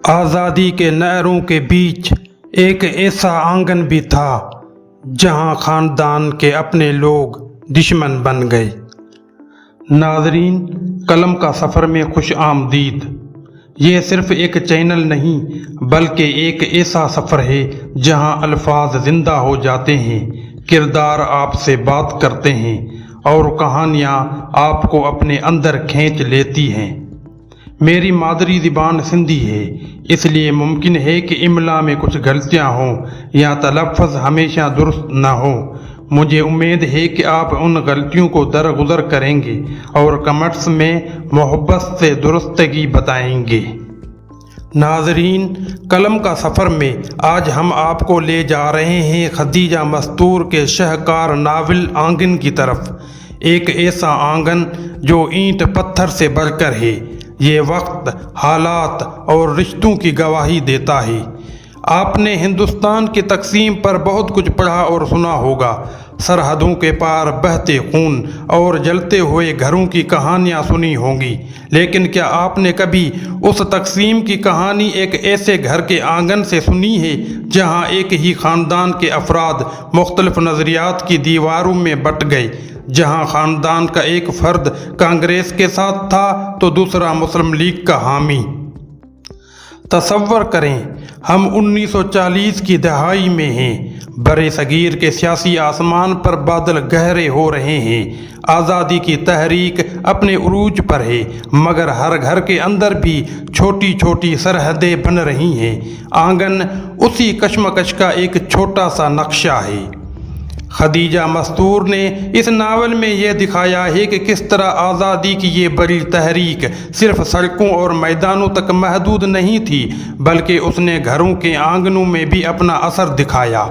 آزادی کے نہروں کے بیچ ایک ایسا آنگن بھی تھا جہاں خاندان کے اپنے لوگ دشمن بن گئے۔ ناظرین، قلم کا سفر میں خوش آمدید۔ یہ صرف ایک چینل نہیں بلکہ ایک ایسا سفر ہے جہاں الفاظ زندہ ہو جاتے ہیں، کردار آپ سے بات کرتے ہیں اور کہانیاں آپ کو اپنے اندر کھینچ لیتی ہیں۔ میری مادری زبان سندھی ہے، اس لیے ممکن ہے کہ املا میں کچھ غلطیاں ہوں یا تلفظ ہمیشہ درست نہ ہو۔ مجھے امید ہے کہ آپ ان غلطیوں کو درگزر کریں گے اور کمنٹس میں محبت سے درستگی بتائیں گے۔ ناظرین، قلم کا سفر میں آج ہم آپ کو لے جا رہے ہیں خدیجہ مستور کے شاہکار ناول آنگن کی طرف، ایک ایسا آنگن جو اینٹ پتھر سے بڑھ کر ہے۔ یہ وقت، حالات اور رشتوں کی گواہی دیتا ہے۔ آپ نے ہندوستان کی تقسیم پر بہت کچھ پڑھا اور سنا ہوگا، سرحدوں کے پار بہتے خون اور جلتے ہوئے گھروں کی کہانیاں سنی ہوں گی، لیکن کیا آپ نے کبھی اس تقسیم کی کہانی ایک ایسے گھر کے آنگن سے سنی ہے جہاں ایک ہی خاندان کے افراد مختلف نظریات کی دیواروں میں بٹ گئے، جہاں خاندان کا ایک فرد کانگریس کے ساتھ تھا تو دوسرا مسلم لیگ کا حامی؟ تصور کریں، ہم 1940 کی دہائی میں ہیں، برِ صغیر کے سیاسی آسمان پر بادل گہرے ہو رہے ہیں، آزادی کی تحریک اپنے عروج پر ہے، مگر ہر گھر کے اندر بھی چھوٹی چھوٹی سرحدیں بن رہی ہیں۔ آنگن اسی کشمکش کا ایک چھوٹا سا نقشہ ہے۔ خدیجہ مستور نے اس ناول میں یہ دکھایا ہے کہ کس طرح آزادی کی یہ بڑی تحریک صرف سڑکوں اور میدانوں تک محدود نہیں تھی، بلکہ اس نے گھروں کے آنگنوں میں بھی اپنا اثر دکھایا۔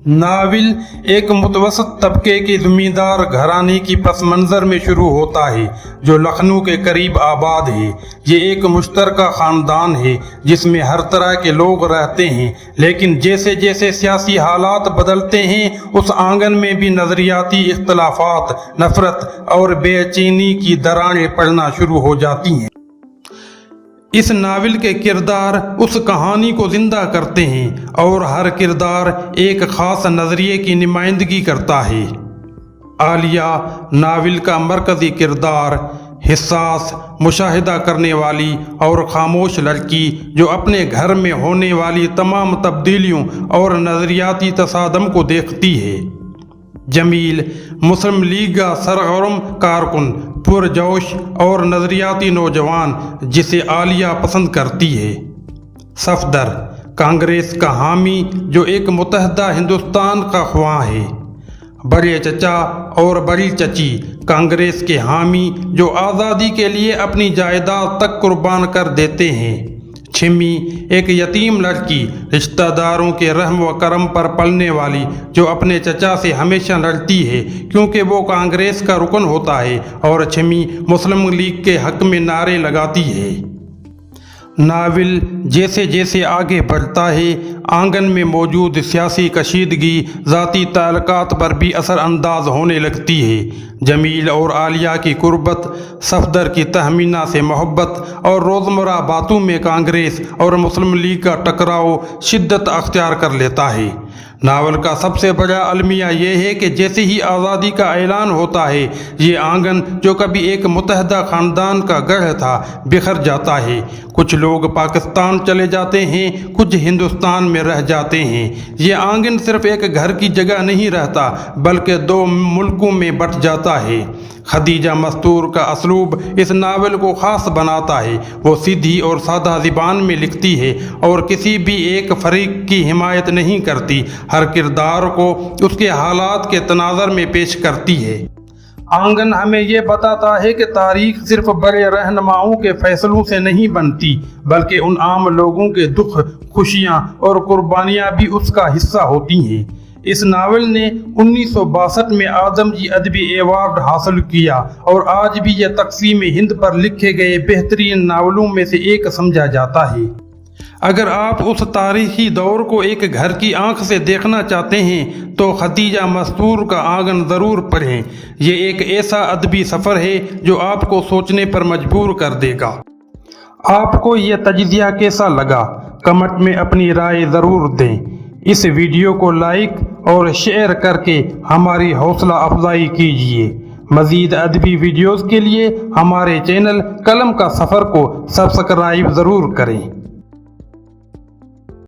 ناول ایک متوسط طبقے کے زمیندار گھرانے کی پس منظر میں شروع ہوتا ہے جو لکھنؤ کے قریب آباد ہے۔ یہ ایک مشترکہ خاندان ہے جس میں ہر طرح کے لوگ رہتے ہیں، لیکن جیسے جیسے سیاسی حالات بدلتے ہیں اس آنگن میں بھی نظریاتی اختلافات، نفرت اور بے چینی کی دراڑیں پڑنا شروع ہو جاتی ہیں۔ اس ناول کے کردار اس کہانی کو زندہ کرتے ہیں اور ہر کردار ایک خاص نظریے کی نمائندگی کرتا ہے۔ عالیہ، ناول کا مرکزی کردار، حساس، مشاہدہ کرنے والی اور خاموش لڑکی جو اپنے گھر میں ہونے والی تمام تبدیلیوں اور نظریاتی تصادم کو دیکھتی ہے۔ جمیل، مسلم لیگ کا سرگرم کارکن، پرجوش اور نظریاتی نوجوان جسے عالیہ پسند کرتی ہے۔ صفدر، کانگریس کا حامی جو ایک متحدہ ہندوستان کا خواہاں ہے۔ بڑے چچا اور بڑی چچی، کانگریس کے حامی جو آزادی کے لیے اپنی جائیداد تک قربان کر دیتے ہیں۔ چھمی، ایک یتیم لڑکی، رشتہ داروں کے رحم و کرم پر پلنے والی جو اپنے چچا سے ہمیشہ لڑتی ہے کیونکہ وہ کانگریس کا رکن ہوتا ہے اور چھمی مسلم لیگ کے حق میں نعرے لگاتی ہے۔ ناول جیسے جیسے آگے بڑھتا ہے آنگن میں موجود سیاسی کشیدگی ذاتی تعلقات پر بھی اثر انداز ہونے لگتی ہے۔ جمیل اور عالیہ کی قربت، صفدر کی تہمینہ سے محبت اور روزمرہ باتوں میں کانگریس اور مسلم لیگ کا ٹکراؤ شدت اختیار کر لیتا ہے۔ ناول کا سب سے بڑا المیہ یہ ہے کہ جیسے ہی آزادی کا اعلان ہوتا ہے یہ آنگن جو کبھی ایک متحدہ خاندان کا گڑھ تھا بکھر جاتا ہے۔ کچھ لوگ پاکستان چلے جاتے ہیں، کچھ ہندوستان میں رہ جاتے ہیں۔ یہ آنگن صرف ایک گھر کی جگہ نہیں رہتا بلکہ دو ملکوں میں بٹ جاتا ہے۔ خدیجہ مستور کا اسلوب اس ناول کو خاص بناتا ہے۔ وہ سیدھی اور سادہ زبان میں لکھتی ہے اور کسی بھی ایک فریق کی حمایت نہیں کرتی، ہر کردار کو اس کے حالات کے تناظر میں پیش کرتی ہے۔ آنگن ہمیں یہ بتاتا ہے کہ تاریخ صرف بڑے رہنماؤں کے فیصلوں سے نہیں بنتی بلکہ ان عام لوگوں کے دکھ، خوشیاں اور قربانیاں بھی اس کا حصہ ہوتی ہیں۔ اس ناول نے 1962 میں اعظم جی ادبی ایوارڈ حاصل کیا اور آج بھی یہ تقسیم ہند پر لکھے گئے بہترین ناولوں میں سے ایک سمجھا جاتا ہے۔ اگر آپ اس تاریخی دور کو ایک گھر کی آنکھ سے دیکھنا چاہتے ہیں تو خدیجہ مستور کا آنگن ضرور پڑھیں۔ یہ ایک ایسا ادبی سفر ہے جو آپ کو سوچنے پر مجبور کر دے گا۔ آپ کو یہ تجزیہ کیسا لگا؟ کمنٹ میں اپنی رائے ضرور دیں۔ اس ویڈیو کو لائک اور شیئر کر کے ہماری حوصلہ افزائی کیجیے۔ مزید ادبی ویڈیوز کے لیے ہمارے چینل قلم کا سفر کو سبسکرائب ضرور کریں۔